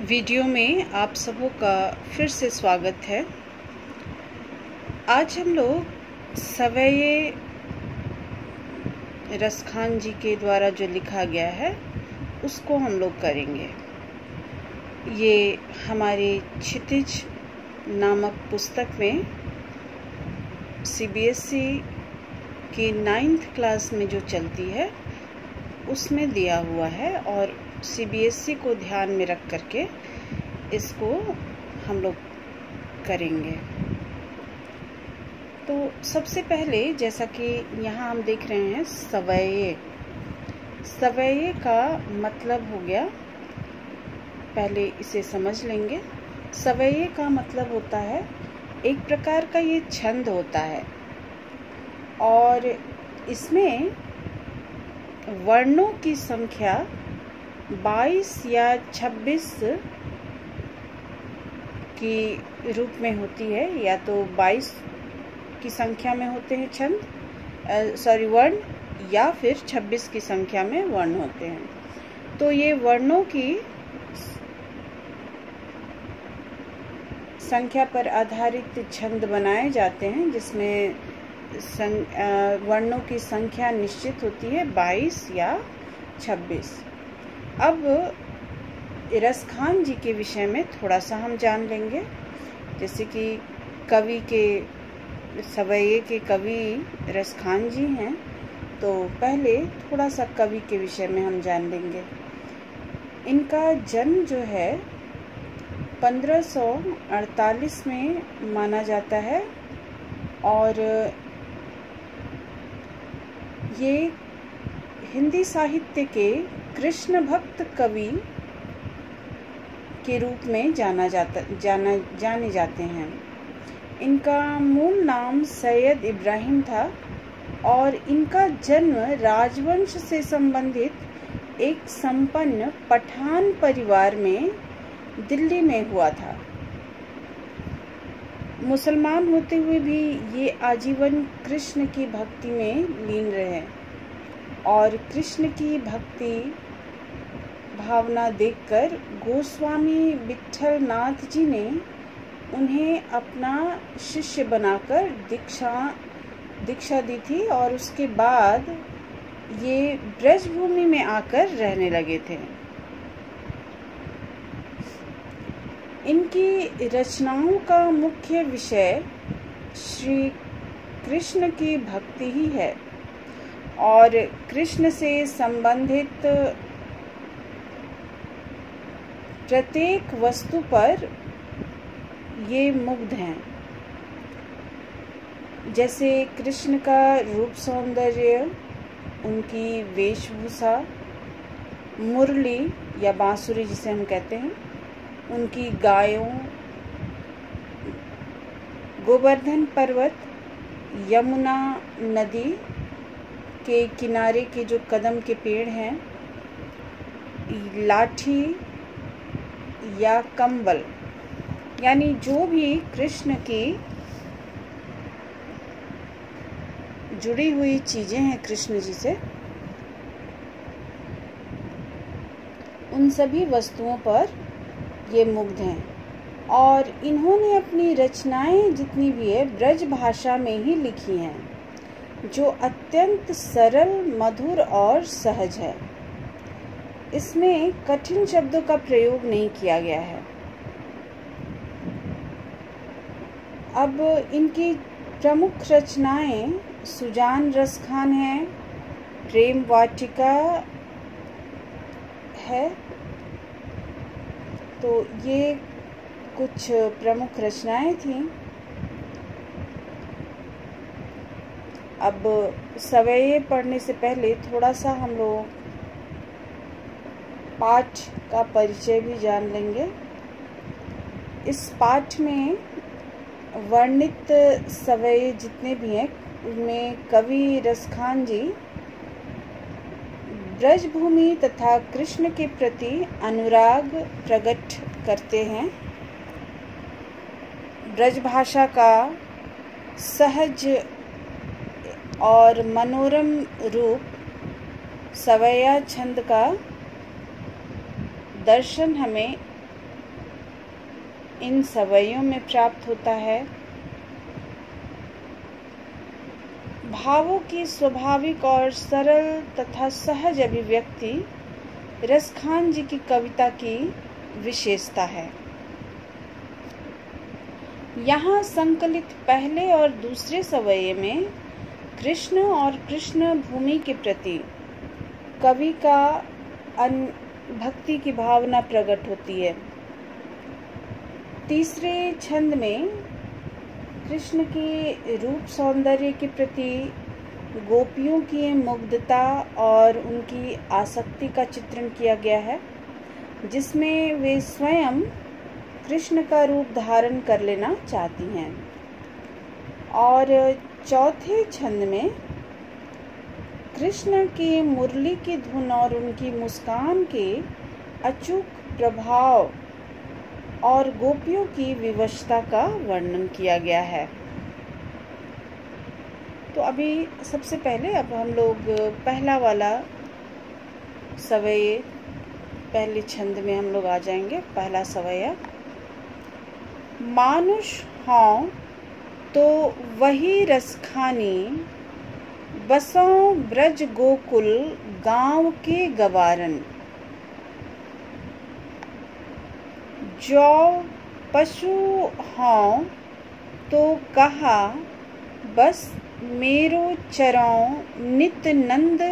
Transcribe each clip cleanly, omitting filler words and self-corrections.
Video में आप सबों का फिर से स्वागत है। आज हम लोग सवैये रसखान जी के द्वारा जो लिखा गया है उसको हम लोग करेंगे। ये हमारे क्षितिज नामक पुस्तक में सीबीएसई की 9th क्लास में जो चलती है उसमें दिया हुआ है और सीबीएसई को ध्यान में रख करके इसको हम लोग करेंगे। तो सबसे पहले जैसा कि यहाँ हम देख रहे हैं सवैये। सवैये का मतलब हो गया, पहले इसे समझ लेंगे। सवैये का मतलब होता है एक प्रकार का ये छंद होता है और इसमें वर्णों की संख्या 22 या 26 की रूप में होती है, या तो 22 की संख्या में होते हैं वर्ण, या फिर 26 की संख्या में वर्ण होते हैं। तो ये वर्णों की संख्या पर आधारित छंद बनाए जाते हैं जिसमें वर्णों की संख्या निश्चित होती है 22 या 26। अब रसखान जी के विषय में थोड़ा सा हम जान लेंगे। जैसे कि कवि के सवैये के कवि रसखान जी हैं, तो पहले थोड़ा सा कवि के विषय में हम जान लेंगे। इनका जन्म जो है 1548 में माना जाता है और ये हिंदी साहित्य के कृष्ण भक्त कवि के रूप में जाने जाते हैं। इनका मूल नाम सैयद इब्राहिम था और इनका जन्म राजवंश से संबंधित एक संपन्न पठान परिवार में दिल्ली में हुआ था। मुसलमान होते हुए भी ये आजीवन कृष्ण की भक्ति में लीन रहे और कृष्ण की भक्ति भावना देखकर गोस्वामी विट्ठल नाथ जी ने उन्हें अपना शिष्य बनाकर दीक्षा दी थी और उसके बाद ये ब्रजभूमि में आकर रहने लगे थे। इनकी रचनाओं का मुख्य विषय श्री कृष्ण की भक्ति ही है और कृष्ण से संबंधित प्रत्येक वस्तु पर ये मुग्ध हैं। जैसे कृष्ण का रूप सौंदर्य, उनकी वेशभूषा, मुरली या बांसुरी जिसे हम कहते हैं, उनकी गायों, गोवर्धन पर्वत, यमुना नदी के किनारे के जो कदम के पेड़ हैं, लाठी या कंबल, यानी जो भी कृष्ण की जुड़ी हुई चीजें हैं कृष्ण जी से, उन सभी वस्तुओं पर ये मुग्ध हैं और इन्होंने अपनी रचनाएं जितनी भी है ब्रज भाषा में ही लिखी हैं जो अत्यंत सरल, मधुर और सहज है। इसमें कठिन शब्दों का प्रयोग नहीं किया गया है। अब इनकी प्रमुख रचनाएं सुजान रसखान है, प्रेम वाटिका है। तो ये कुछ प्रमुख रचनाएं थीं। अब सवैये पढ़ने से पहले थोड़ा सा हम लोग पाठ का परिचय भी जान लेंगे। इस पाठ में वर्णित सवैये जितने भी हैं उनमें कवि रसखान जी ब्रजभूमि तथा कृष्ण के प्रति अनुराग प्रकट करते हैं। ब्रजभाषा का सहज और मनोरम रूप, सवैया छंद का दर्शन हमें इन सवैयों में प्राप्त होता है। भावों की स्वाभाविक और सरल तथा सहज अभिव्यक्ति रसखान जी की कविता की विशेषता है। यहाँ संकलित पहले और दूसरे सवैये में कृष्ण और कृष्ण भूमि के प्रति कवि का भक्ति की भावना प्रकट होती है। तीसरे छंद में कृष्ण के रूप सौंदर्य के प्रति गोपियों की मुग्धता और उनकी आसक्ति का चित्रण किया गया है, जिसमें वे स्वयं कृष्ण का रूप धारण कर लेना चाहती हैं। और चौथे छंद में कृष्ण की मुरली की धुन और उनकी मुस्कान के अचूक प्रभाव और गोपियों की विवशता का वर्णन किया गया है। तो अभी सबसे पहले अब हम लोग पहला वाला सवैये, पहले छंद में हम लोग आ जाएंगे। पहला सवैया, मानुष हों तो वही रसखानी, बसों ब्रज गोकुल गांव के गवारन। जो पशु हों तो कहा, बस मेरो चरों नित नंद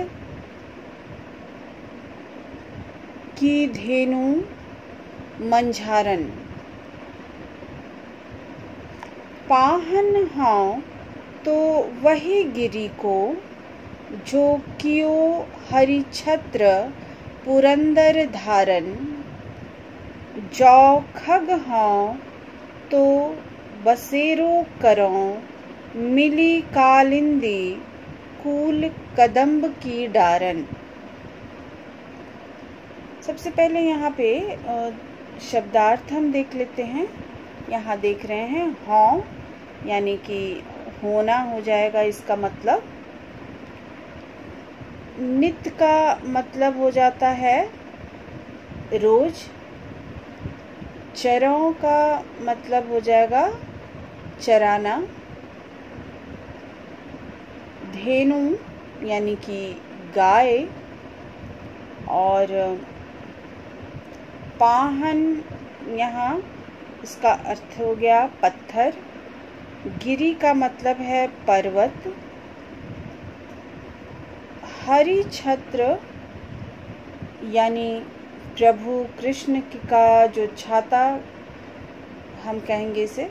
की धेनु मंझारन। पाहन हों तो वही गिरी को, जो कियो हरि छत्र पुरंदर धारन। जो खग हों तो बसेरो करों, मिली कालिंदी कूल कदम्ब की डारन। सबसे पहले यहाँ पे शब्दार्थ हम देख लेते हैं। यहाँ देख रहे हैं हों यानी कि होना हो जाएगा, इसका मतलब। नित्य का मतलब हो जाता है रोज। चरों का मतलब हो जाएगा चराना। धेनु यानी कि गाय। और पाहन यहाँ इसका अर्थ हो गया पत्थर। गिरी का मतलब है पर्वत। हरि छत्र यानी प्रभु कृष्ण का जो छाता हम कहेंगे इसे।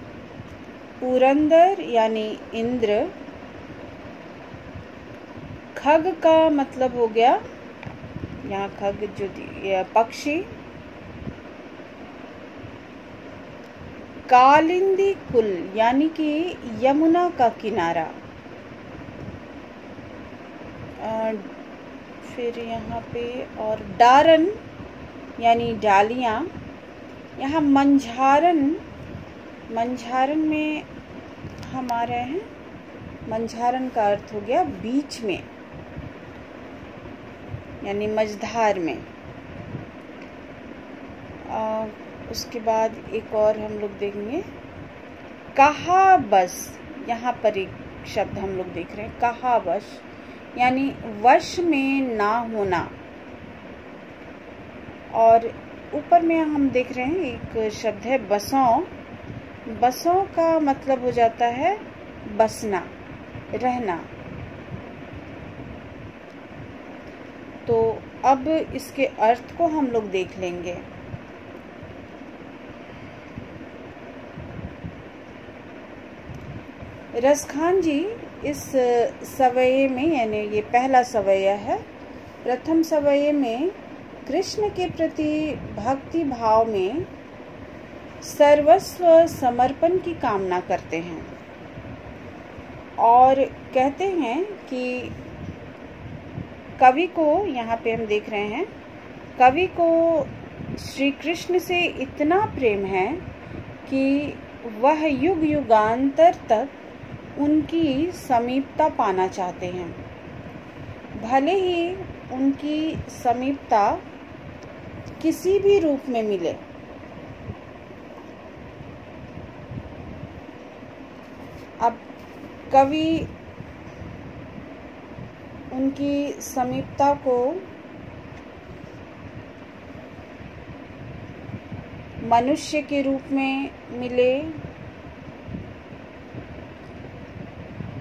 पुरंदर यानी इंद्र। खग का मतलब हो गया, यहाँ खग जो पक्षी। कालिंदी कुल यानी कि यमुना का किनारा। फिर यहाँ पे और डारन यानी डालियाँ। यहाँ मंझारन, मंझारन में हम आ रहे हैं। मंझारन का अर्थ हो गया बीच में यानी मझधार में। उसके बाद एक और हम लोग देखेंगे कहा बस। यहाँ पर एक शब्द हम लोग देख रहे हैं कहा बस यानी वश में ना होना। और ऊपर में हम देख रहे हैं एक शब्द है बसों। बसों का मतलब हो जाता है बसना, रहना। तो अब इसके अर्थ को हम लोग देख लेंगे। रसखान जी इस सवैये में, यानी ये पहला सवैया है, प्रथम सवैये में कृष्ण के प्रति भक्ति भाव में सर्वस्व समर्पण की कामना करते हैं और कहते हैं कि कवि को, यहाँ पे हम देख रहे हैं, कवि को श्री कृष्ण से इतना प्रेम है कि वह युग युगांतर तक उनकी समीपता पाना चाहते हैं। भले ही उनकी समीपता किसी भी रूप में मिले, अब कवि उनकी समीपता को मनुष्य के रूप में मिले,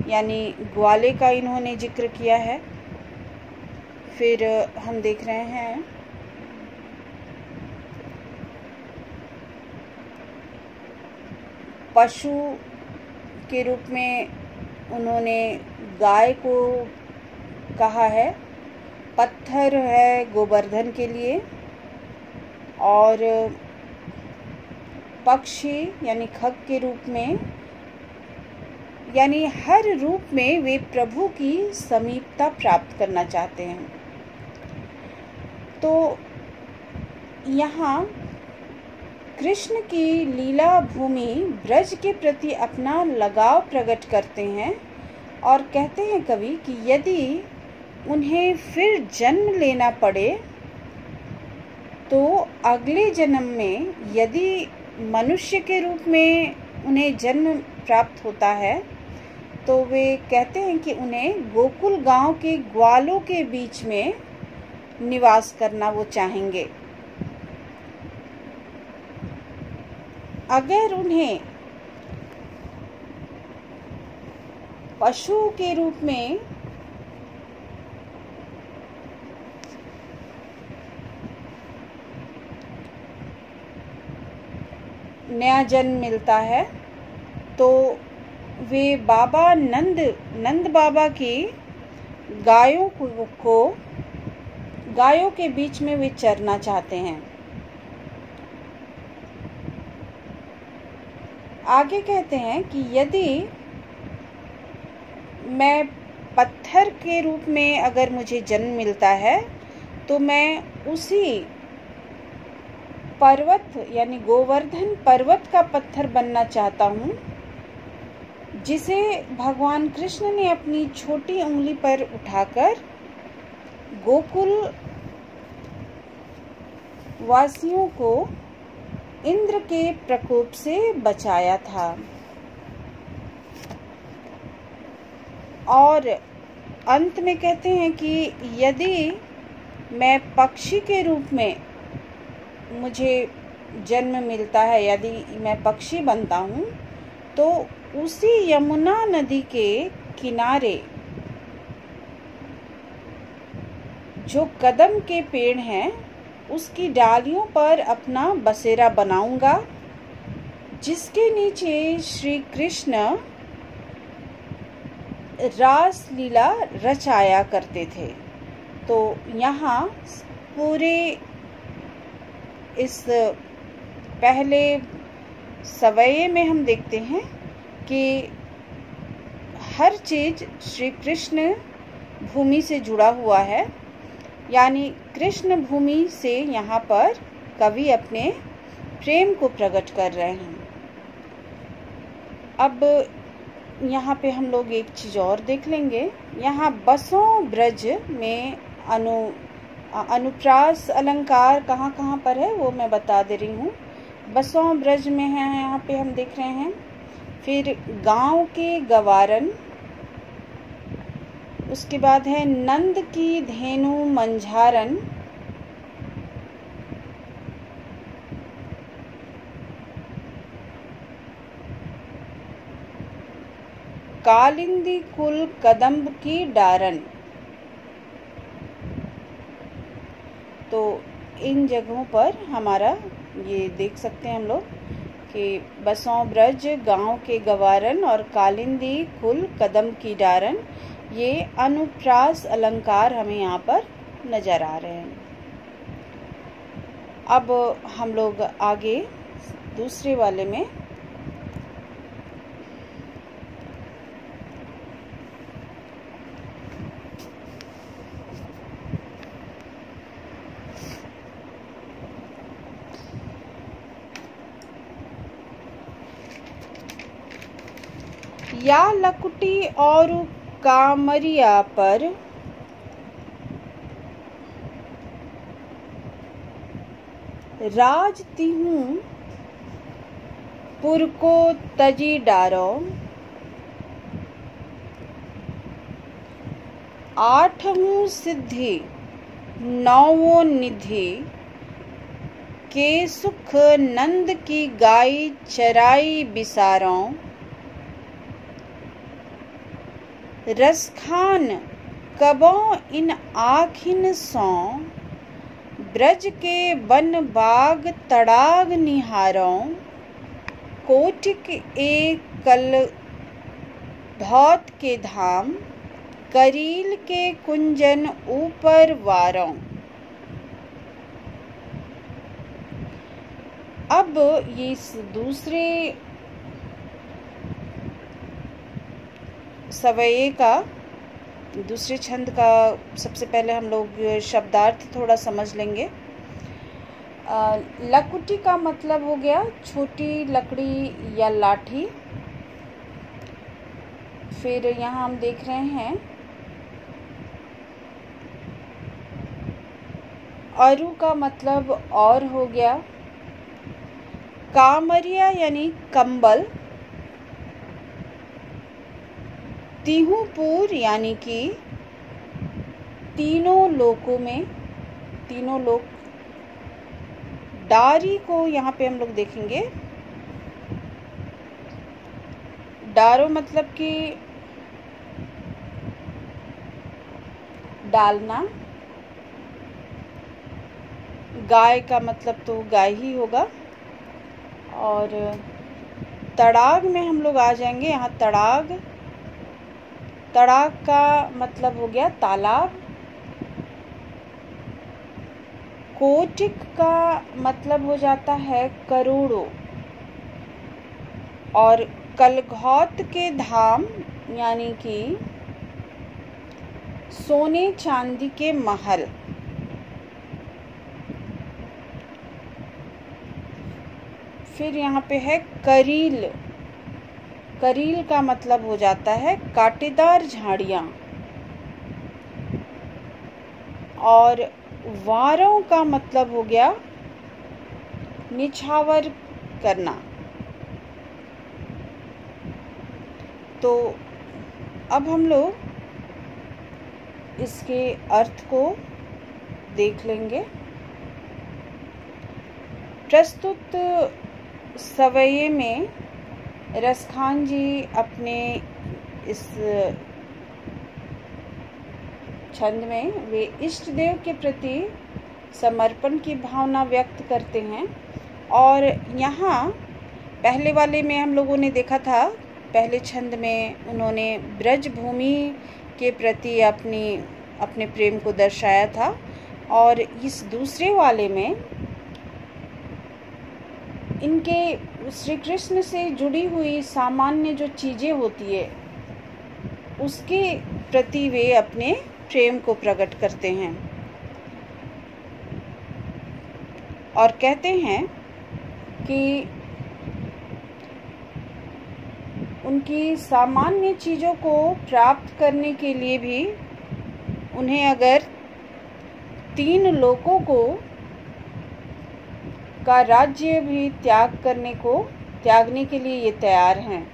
यानी ग्वाले का इन्होंने जिक्र किया है। फिर हम देख रहे हैं पशु के रूप में उन्होंने गाय को कहा है, पत्थर है गोवर्धन के लिए, और पक्षी यानी खग के रूप में, यानी हर रूप में वे प्रभु की समीपता प्राप्त करना चाहते हैं। तो यहाँ कृष्ण की लीला भूमि ब्रज के प्रति अपना लगाव प्रकट करते हैं और कहते हैं कवि कि यदि उन्हें फिर जन्म लेना पड़े तो अगले जन्म में यदि मनुष्य के रूप में उन्हें जन्म प्राप्त होता है तो वे कहते हैं कि उन्हें गोकुल गांव के ग्वालों के बीच में निवास करना वो चाहेंगे। अगर उन्हें पशु के रूप में नया जन्म मिलता है तो वे बाबा नंद बाबा की गायों के बीच में वे चरना चाहते हैं। आगे कहते हैं कि यदि मैं पत्थर के रूप में अगर मुझे जन्म मिलता है तो मैं उसी पर्वत यानी गोवर्धन पर्वत का पत्थर बनना चाहता हूँ, जिसे भगवान कृष्ण ने अपनी छोटी उंगली पर उठाकर गोकुल वासियों को इंद्र के प्रकोप से बचाया था। और अंत में कहते हैं कि यदि मैं पक्षी के रूप में मुझे जन्म मिलता है, यदि मैं पक्षी बनता हूँ तो उसी यमुना नदी के किनारे जो कदम के पेड़ हैं उसकी डालियों पर अपना बसेरा बनाऊंगा, जिसके नीचे श्री कृष्ण रास लीला रचाया करते थे। तो यहाँ पूरे इस पहले सवये में हम देखते हैं कि हर चीज श्री कृष्ण भूमि से जुड़ा हुआ है, यानी कृष्ण भूमि से यहाँ पर कवि अपने प्रेम को प्रकट कर रहे हैं। अब यहाँ पे हम लोग एक चीज़ और देख लेंगे। यहाँ बसों ब्रज में अनुप्रास अलंकार कहाँ कहाँ पर है वो मैं बता दे रही हूँ। बसों ब्रज में है, यहाँ पे हम देख रहे हैं। फिर गांव के गवारन, उसके बाद है नंद की धेनु मंझारन, कालिंदी कुल कदम्ब की डारन। तो इन जगहों पर हमारा ये देख सकते हैं हम लोग कि बसों ब्रज, गांव के गवारन और कालिंदी कुल कदम की डारन, ये अनुप्रास अलंकार हमें यहाँ पर नजर आ रहे हैं। अब हम लोग आगे दूसरे वाले में या लकुटी और कामरिया पर राजती हूँ पुर को तजी डारो, आठवीं सिद्धि नौवों निधि के सुख नंद की गाय चराई बिसारों। रसखान कबों इन आखिन सौ ब्रज के वन बाग तड़ाग निहारों। कोटिक एक कल धौत के धाम करील के कुंजन ऊपर वारों। अब ये इस दूसरे सवये का, दूसरे छंद का सबसे पहले हम लोग शब्दार्थ थोड़ा समझ लेंगे। लकुटी का मतलब हो गया छोटी लकड़ी या लाठी। फिर यहाँ हम देख रहे हैं अरु का मतलब और हो गया। कामरिया यानी कंबल। तिहुपुर यानी कि तीनों लोकों में, तीनों लोक। डारी को यहाँ पे हम लोग देखेंगे। डारो मतलब कि डालना। गाय का मतलब तो गाय ही होगा। और तड़ाग में हम लोग आ जाएंगे। यहाँ तड़ाग, तड़ाग का मतलब हो गया तालाब। कोटिक का मतलब हो जाता है करोड़ों। और कलघौत के धाम यानी कि सोने चांदी के महल। फिर यहाँ पे है करील। करील का मतलब हो जाता है कांटेदार झाड़ियाँ। और वारों का मतलब हो गया निछावर करना। तो अब हम लोग इसके अर्थ को देख लेंगे। प्रस्तुत सवये में रसखान जी अपने इस छंद में वे इष्ट देव के प्रति समर्पण की भावना व्यक्त करते हैं। और यहाँ पहले वाले में हम लोगों ने देखा था, पहले छंद में उन्होंने ब्रज भूमि के प्रति अपने प्रेम को दर्शाया था। और इस दूसरे वाले में इनके श्री कृष्ण से जुड़ी हुई सामान्य जो चीज़ें होती है उसके प्रति वे अपने प्रेम को प्रकट करते हैं। और कहते हैं कि उनकी सामान्य चीज़ों को प्राप्त करने के लिए भी उन्हें अगर 3 लोकों को का राज्य भी त्यागने के लिए ये तैयार हैं।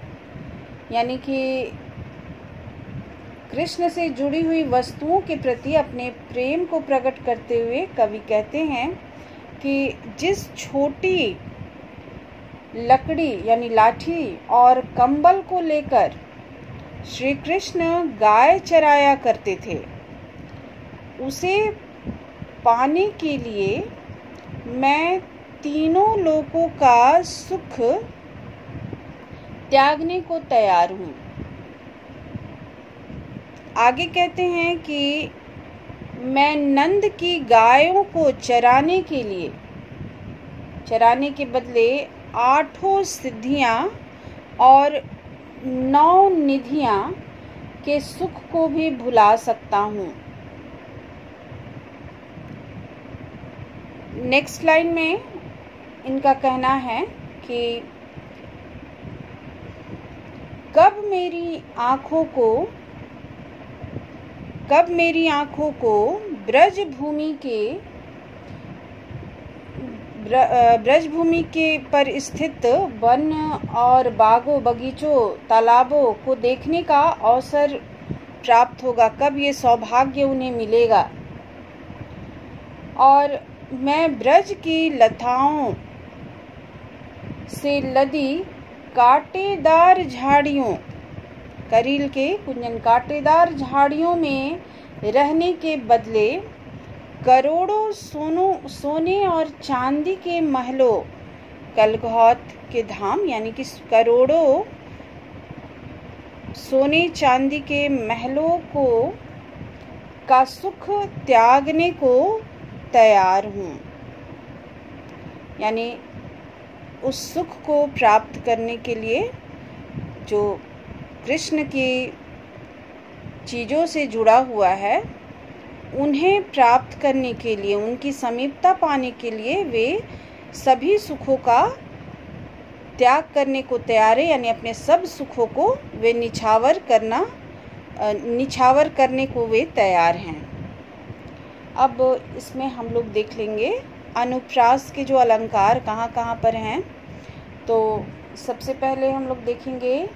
यानी कि कृष्ण से जुड़ी हुई वस्तुओं के प्रति अपने प्रेम को प्रकट करते हुए कवि कहते हैं कि जिस छोटी लकड़ी यानी लाठी और कंबल को लेकर श्री कृष्ण गाय चराया करते थे, उसे पाने के लिए मैं तीनों लोकों का सुख त्यागने को तैयार हूँ। आगे कहते हैं कि मैं नंद की गायों को चराने के बदले 8 सिद्धियाँ और 9 निधियाँ के सुख को भी भुला सकता हूँ। नेक्स्ट लाइन में इनका कहना है कि कब मेरी आँखों को ब्रज भूमि के पर स्थित वन और बागों, बगीचों, तालाबों को देखने का अवसर प्राप्त होगा, कब ये सौभाग्य उन्हें मिलेगा। और मैं ब्रज की लताओं से लदी कांटेदार झाड़ियों, करील के कुंजन कांटेदार झाड़ियों में रहने के बदले करोड़ों सोने और चांदी के महलों, कलघौत के धाम यानी कि करोड़ों सोने चांदी के महलों का सुख त्यागने को तैयार हूँ। यानी उस सुख को प्राप्त करने के लिए जो कृष्ण की चीज़ों से जुड़ा हुआ है, उन्हें प्राप्त करने के लिए, उनकी समीपता पाने के लिए वे सभी सुखों का त्याग करने को तैयार है। यानी अपने सब सुखों को वे निछावर करने को वे तैयार हैं। अब इसमें हम लोग देख लेंगे अनुप्रास के जो अलंकार कहाँ कहाँ पर हैं। तो सबसे पहले हम लोग देखेंगे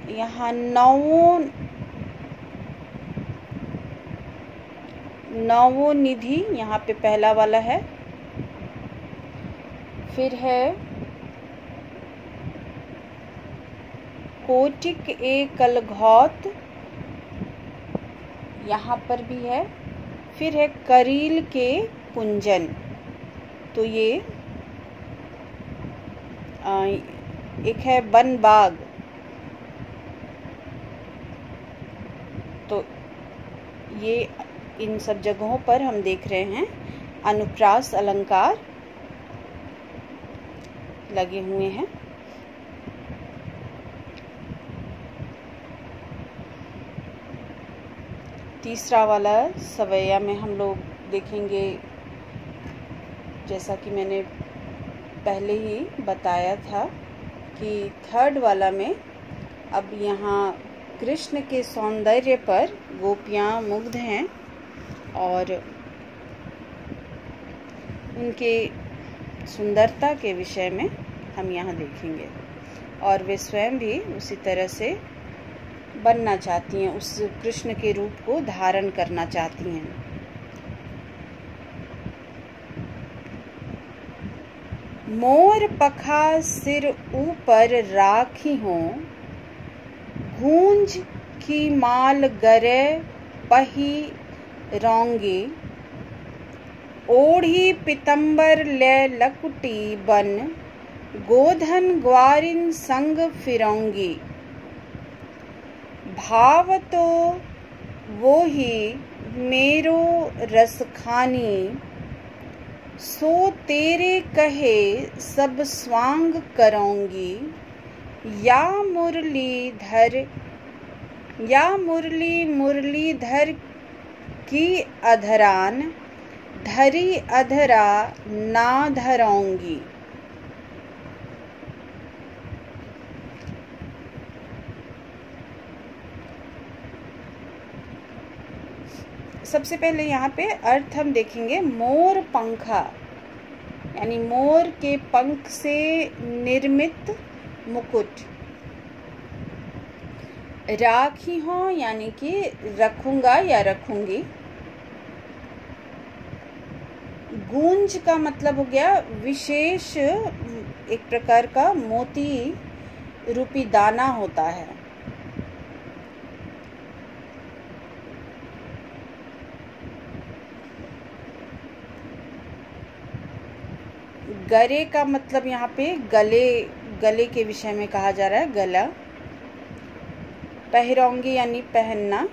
यहाँ नवो निधि, यहाँ पे पहला वाला है। फिर है कोटिक ए कलघौत, यहाँ पर भी है। फिर है करील के कुंजन, तो ये एक है वन बाग, तो ये इन सब जगहों पर हम देख रहे हैं अनुप्रास अलंकार लगे हुए हैं। तीसरा वाला सवैया में हम लोग देखेंगे, जैसा कि मैंने पहले ही बताया था कि थर्ड वाला में अब यहाँ कृष्ण के सौंदर्य पर गोपियाँ मुग्ध हैं और उनके सुंदरता के विषय में हम यहाँ देखेंगे। और वे स्वयं भी उसी तरह से बनना चाहती हैं, उस कृष्ण के रूप को धारण करना चाहती हैं। मोर पखा सिर ऊपर राखी हों, गूंज की माल गरे पही रौंगी, ओढ़ी पितंबर ले लकुटी बन, गोधन ग्वारिन संग फिरौंगी। भाव तो वो ही मेरो रसखानी, सो तेरे कहे सब स्वांग करौंगी। या मुरलीधर की अधरान, धरी अधरा ना धरौंगी। सबसे पहले यहाँ पे अर्थ हम देखेंगे। मोर पंखा यानी मोर के पंख से निर्मित मुकुट, राखी हो यानी कि रखूंगा या रखूंगी। गूंज का मतलब हो गया विशेष एक प्रकार का मोती रूपी दाना होता है। गरे का मतलब यहाँ पे गले के विषय में कहा जा रहा है, गला। पहरौंगी यानी पहनना।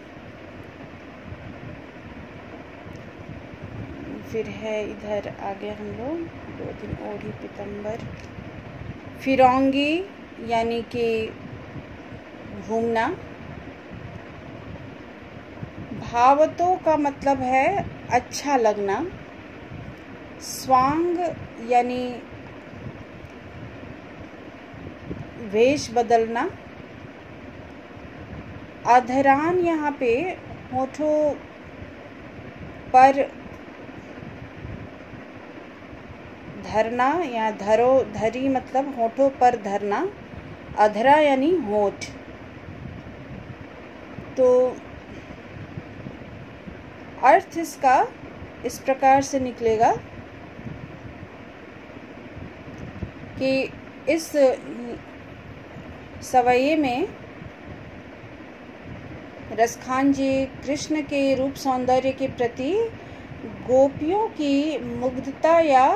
फिर है इधर आगे हम लोग 2 दिन ओढ़ी पितंबर। फिरौंगी यानी कि घूमना। भावतों का मतलब है अच्छा लगना। स्वांग यानी वेश बदलना। अधरान यहाँ पे होठों पर धरना या धरी मतलब होठों पर धरना। अधरा यानी होठ। तो अर्थ इसका इस प्रकार से निकलेगा कि इस सवैये में रसखान जी कृष्ण के रूप सौंदर्य के प्रति गोपियों की मुग्धता या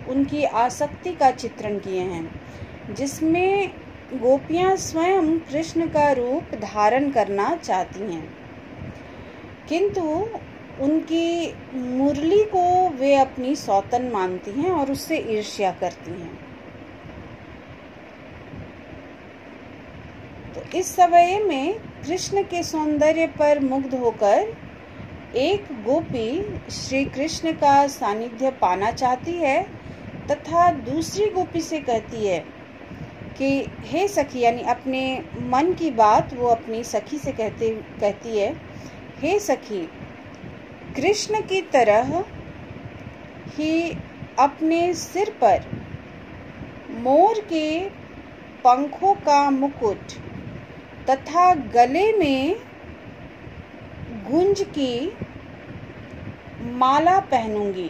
उनकी आसक्ति का चित्रण किए हैं, जिसमें गोपियां स्वयं कृष्ण का रूप धारण करना चाहती हैं, किंतु उनकी मुरली को वे अपनी सौतन मानती हैं और उससे ईर्ष्या करती हैं। तो इस सवैये में कृष्ण के सौंदर्य पर मुग्ध होकर एक गोपी श्री कृष्ण का सानिध्य पाना चाहती है तथा दूसरी गोपी से कहती है कि हे सखी, यानी अपने मन की बात वो अपनी सखी से कहती है, हे सखी, कृष्ण की तरह ही अपने सिर पर मोर के पंखों का मुकुट तथा गले में गुंज की माला पहनूंगी।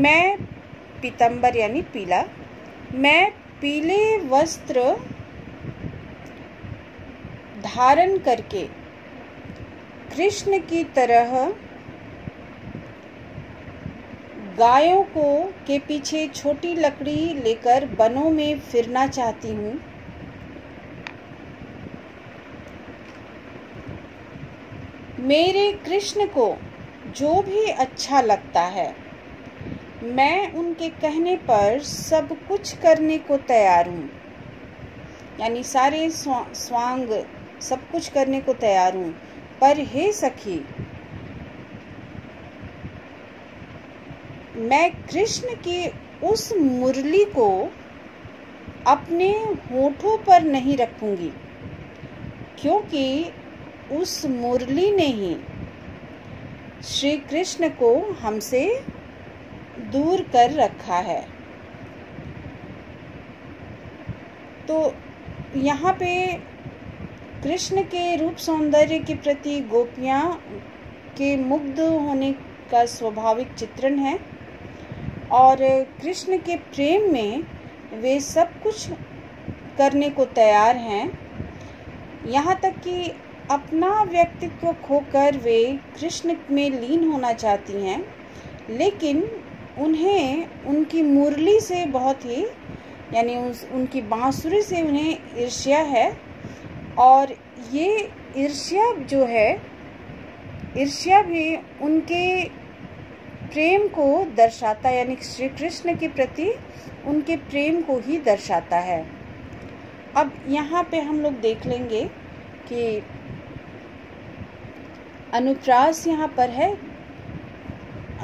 मैं पीतंबर यानी पीला, मैं पीले वस्त्र धारण करके कृष्ण की तरह गायों के पीछे छोटी लकड़ी लेकर वनों में फिरना चाहती हूँ। मेरे कृष्ण को जो भी अच्छा लगता है, मैं उनके कहने पर सब कुछ करने को तैयार हूँ, यानी सारे स्वांग सब कुछ करने को तैयार हूँ। पर हे सखी, मैं कृष्ण की उस मुरली को अपने होठों पर नहीं रखूंगी, क्योंकि उस मुरली ने ही श्री कृष्ण को हमसे दूर कर रखा है। तो यहाँ पे कृष्ण के रूप सौंदर्य के प्रति गोपियाँ के मुग्ध होने का स्वाभाविक चित्रण है और कृष्ण के प्रेम में वे सब कुछ करने को तैयार हैं, यहाँ तक कि अपना व्यक्तित्व खोकर वे कृष्ण में लीन होना चाहती हैं, लेकिन उन्हें उनकी मुरली से बहुत ही, यानी उनकी बांसुरी से उन्हें ईर्ष्या है। और ये ईर्ष्या जो है, ईर्ष्या भी उनके प्रेम को दर्शाता, यानी श्री कृष्ण के प्रति उनके प्रेम को ही दर्शाता है। अब यहाँ पे हम लोग देख लेंगे कि अनुप्रास यहाँ पर है,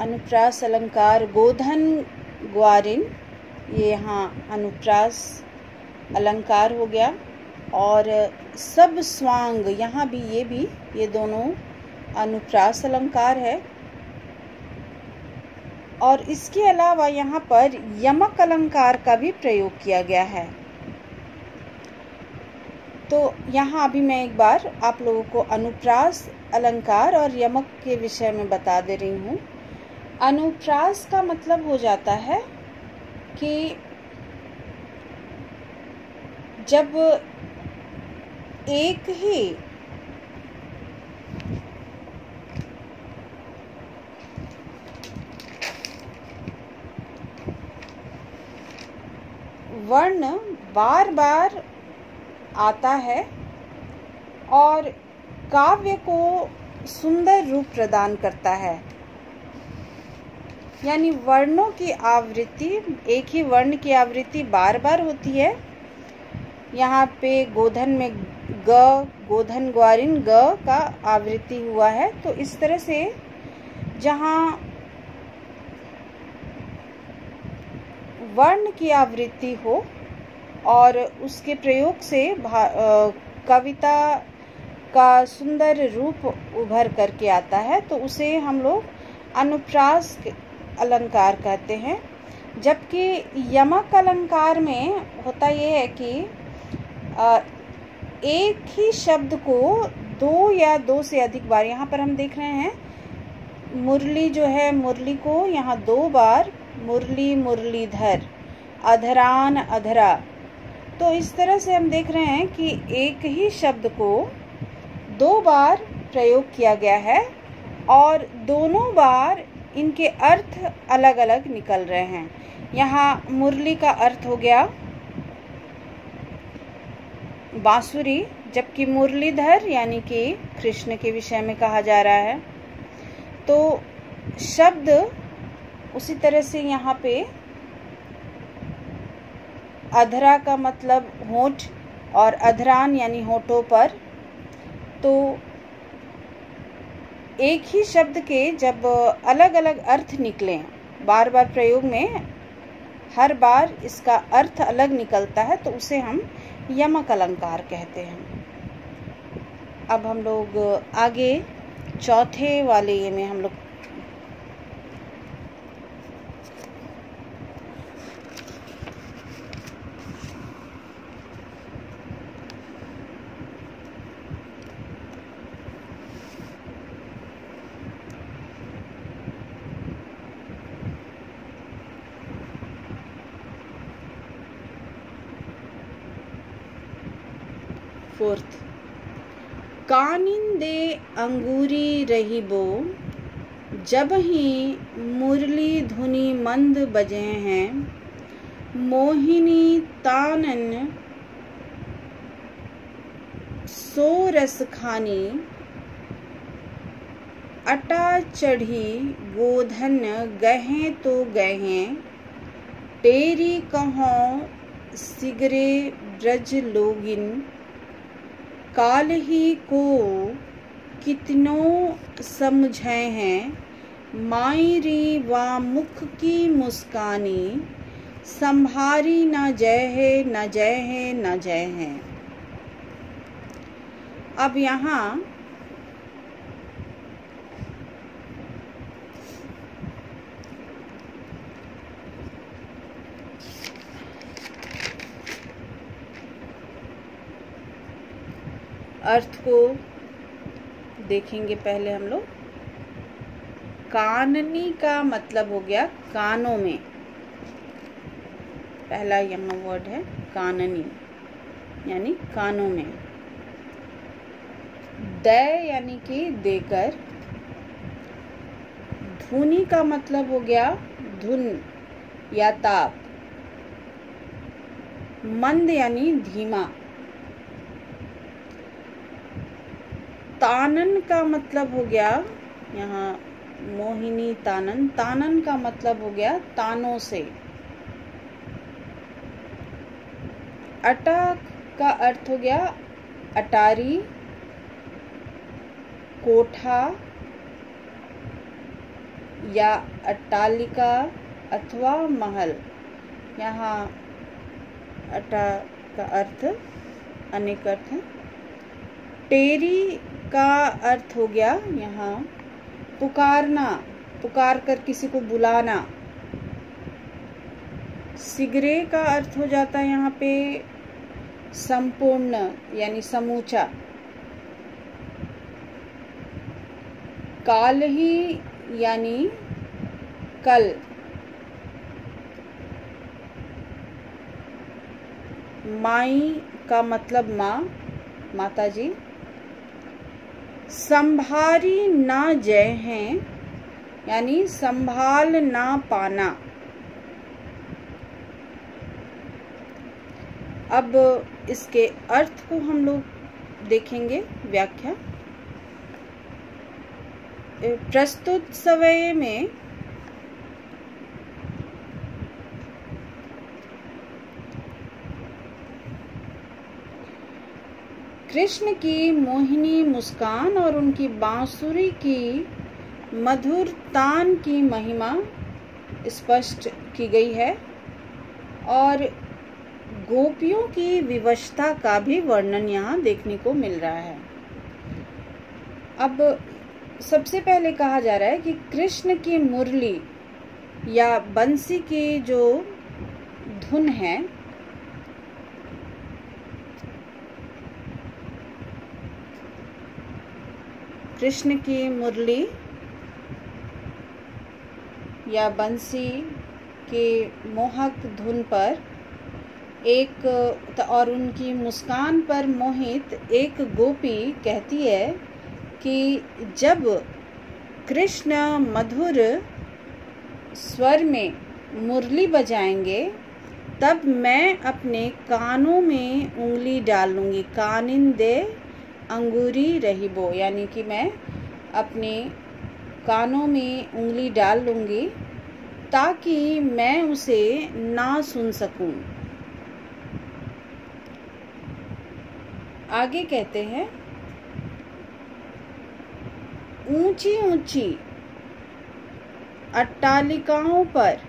अनुप्रास अलंकार गोधन ग्वारिन, ये यहाँ अनुप्रास अलंकार हो गया। और सब स्वांग, यहाँ भी ये दोनों अनुप्रास अलंकार है। और इसके अलावा यहाँ पर यमक अलंकार का भी प्रयोग किया गया है। तो यहाँ अभी मैं एक बार आप लोगों को अनुप्रास अलंकार और यमक के विषय में बता दे रही हूँ। अनुप्रास का मतलब हो जाता है कि जब एक ही वर्ण बार बार आता है और काव्य को सुंदर रूप प्रदान करता है, यानी वर्णों की आवृत्ति, एक ही वर्ण की आवृत्ति बार बार होती है। यहाँ पे गोधन में ग, गोधन ग्वारिन ग का आवृत्ति हुआ है। तो इस तरह से जहाँ वर्ण की आवृत्ति हो और उसके प्रयोग से कविता का सुंदर रूप उभर करके आता है, तो उसे हम लोग अनुप्रास अलंकार कहते हैं। जबकि यमक अलंकार में होता यह है कि एक ही शब्द को 2 या 2 से अधिक बार, यहाँ पर हम देख रहे हैं मुरली जो है, मुरली को यहाँ 2 बार, मुरली मुरलीधर, अधरान अधरा। तो इस तरह से हम देख रहे हैं कि एक ही शब्द को 2 बार प्रयोग किया गया है और दोनों बार इनके अर्थ अलग अलग निकल रहे हैं। यहाँ मुरली का अर्थ हो गया बांसुरी, जबकि मुरलीधर यानी कि कृष्ण के विषय में कहा जा रहा है। तो शब्द उसी तरह से यहाँ पे अधरा का मतलब होंठ और अधरान यानी होठों पर। तो एक ही शब्द के जब अलग अलग अर्थ निकलें, बार बार प्रयोग में हर बार इसका अर्थ अलग निकलता है, तो उसे हम यमक अलंकार कहते हैं। अब हम लोग आगे चौथे वाले ये में हम लोग फोर्थ, कानिंदे अंगूरी रहीबो, जब ही मुरली धुनी मंद बजे हैं, मोहिनी तानन सो रस खानी, अटा चढ़ी गोधन गहे तो गहे, टेरी कहों सिगरे ब्रज लोगिन, काल ही को कितनों समझे हैं, मायरी वा मुख की मुस्कानी, संभारी न जय है न जय है न जय है। अब यहाँ अर्थ को देखेंगे पहले हम लोग। काननी का मतलब हो गया कानों में, पहला यहाँ वर्ड है काननी यानी कानों में। दय यानी कि देकर। धुनी का मतलब हो गया धुन या ताप। मंद यानी धीमा। तानन का मतलब हो गया यहाँ मोहिनी तानन। तानन का मतलब हो गया तानों से। अटा का अर्थ हो गया अटारी, कोठा या अट्टालिका अथवा महल। यहाँ अटा का अर्थ अनेक अर्थ है। टेरी का अर्थ हो गया यहाँ पुकारना, पुकार कर किसी को बुलाना। सिगरे का अर्थ हो जाता है यहाँ पे संपूर्ण यानी समूचा। काल ही यानी कल। माई का मतलब माँ, माता जी। संभारी ना जय हैं यानी संभाल ना पाना। अब इसके अर्थ को हम लोग देखेंगे, व्याख्या। प्रस्तुत सवय में कृष्ण की मोहिनी मुस्कान और उनकी बांसुरी की मधुर तान की महिमा स्पष्ट की गई है और गोपियों की विवशता का भी वर्णन यहाँ देखने को मिल रहा है। अब सबसे पहले कहा जा रहा है कि कृष्ण की मुरली या बंसी की जो धुन है कृष्ण की मुरली या बंसी के मोहक धुन पर और उनकी मुस्कान पर मोहित एक गोपी कहती है कि जब कृष्ण मधुर स्वर में मुरली बजाएंगे तब मैं अपने कानों में उंगली डाल लूँगी। कानिंदे अंगूरी रहिबो, यानी कि मैं अपने कानों में उंगली डाल लूँगी ताकि मैं उसे ना सुन सकूं। आगे कहते हैं, ऊंची ऊंची अट्टालिकाओं पर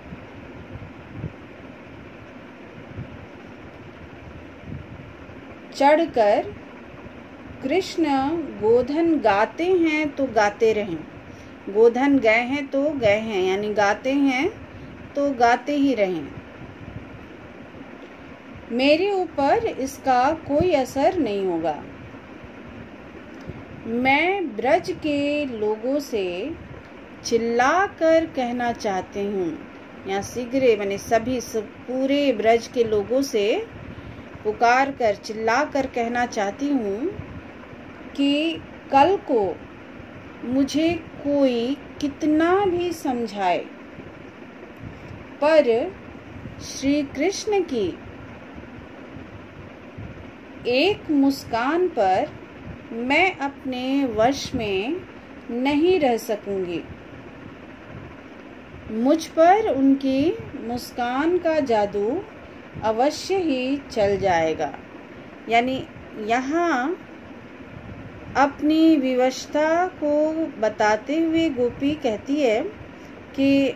चढ़कर कृष्ण गोधन गाते हैं तो गाते रहें। गोधन गए हैं तो गए हैं, यानी गाते हैं तो गाते ही रहें। मेरे ऊपर इसका कोई असर नहीं होगा। मैं ब्रज के लोगों से चिल्लाकर कहना चाहती हूँ, या शीघ्र मैंने सभी पूरे ब्रज के लोगों से पुकार कर चिल्लाकर कहना चाहती हूँ कि कल को मुझे कोई कितना भी समझाए, पर श्री कृष्ण की एक मुस्कान पर मैं अपने वश में नहीं रह सकूंगी। मुझ पर उनकी मुस्कान का जादू अवश्य ही चल जाएगा। यानी यहाँ अपनी विवशता को बताते हुए गोपी कहती है कि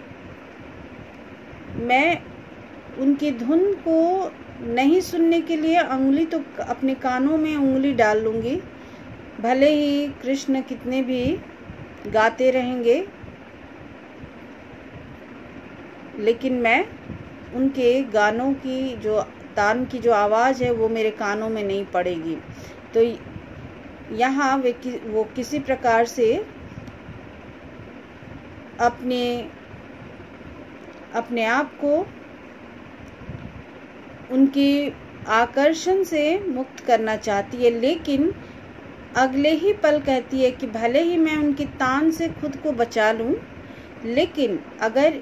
मैं उनकी धुन को नहीं सुनने के लिए उंगली तो अपने कानों में उंगली डाल लूँगी, भले ही कृष्ण कितने भी गाते रहेंगे, लेकिन मैं उनके गानों की जो तान की जो आवाज़ है वो मेरे कानों में नहीं पड़ेगी। तो यहाँ वो किसी प्रकार से अपने आप को उनके आकर्षण से मुक्त करना चाहती है, लेकिन अगले ही पल कहती है कि भले ही मैं उनकी तान से खुद को बचा लूं, लेकिन अगर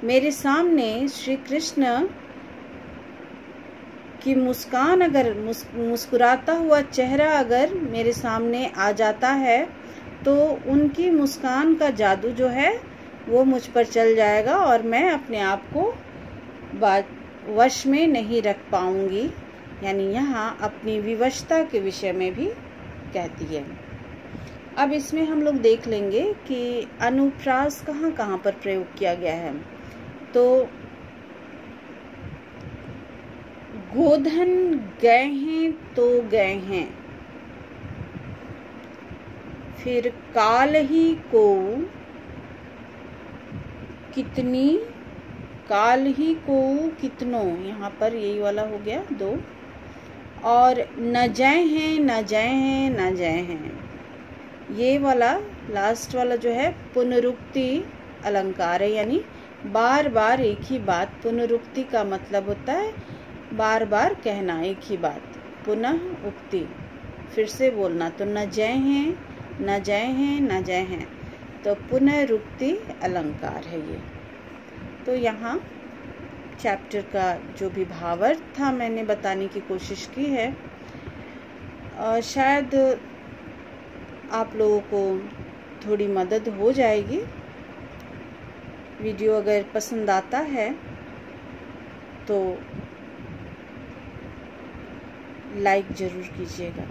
मेरे सामने श्री कृष्ण की मुस्कान, अगर मुस्कुराता हुआ चेहरा अगर मेरे सामने आ जाता है तो उनकी मुस्कान का जादू जो है वो मुझ पर चल जाएगा और मैं अपने आप को वश में नहीं रख पाऊंगी। यानी यहाँ अपनी विवशता के विषय में भी कहती है। अब इसमें हम लोग देख लेंगे कि अनुप्रास कहाँ कहाँ पर प्रयोग किया गया है। तो गोधन गए हैं तो गए हैं, फिर काल ही को कितनी, काल ही को कितनों, यहाँ पर यही वाला हो गया 2, और न जय हैं न जय हैं न जय हैं, ये वाला लास्ट वाला जो है पुनरुक्ति अलंकार है, यानी बार बार एक ही बात। पुनरुक्ति का मतलब होता है बार बार कहना एक ही बात, पुनः उक्ति, फिर से बोलना। तो न जय हैं न जय हैं न जय हैं, तो पुनरुक्ति अलंकार है ये। तो यहाँ चैप्टर का जो भी भावार्थ था मैंने बताने की कोशिश की है। शायद आप लोगों को थोड़ी मदद हो जाएगी। वीडियो अगर पसंद आता है तो लाइक ज़रूर कीजिएगा।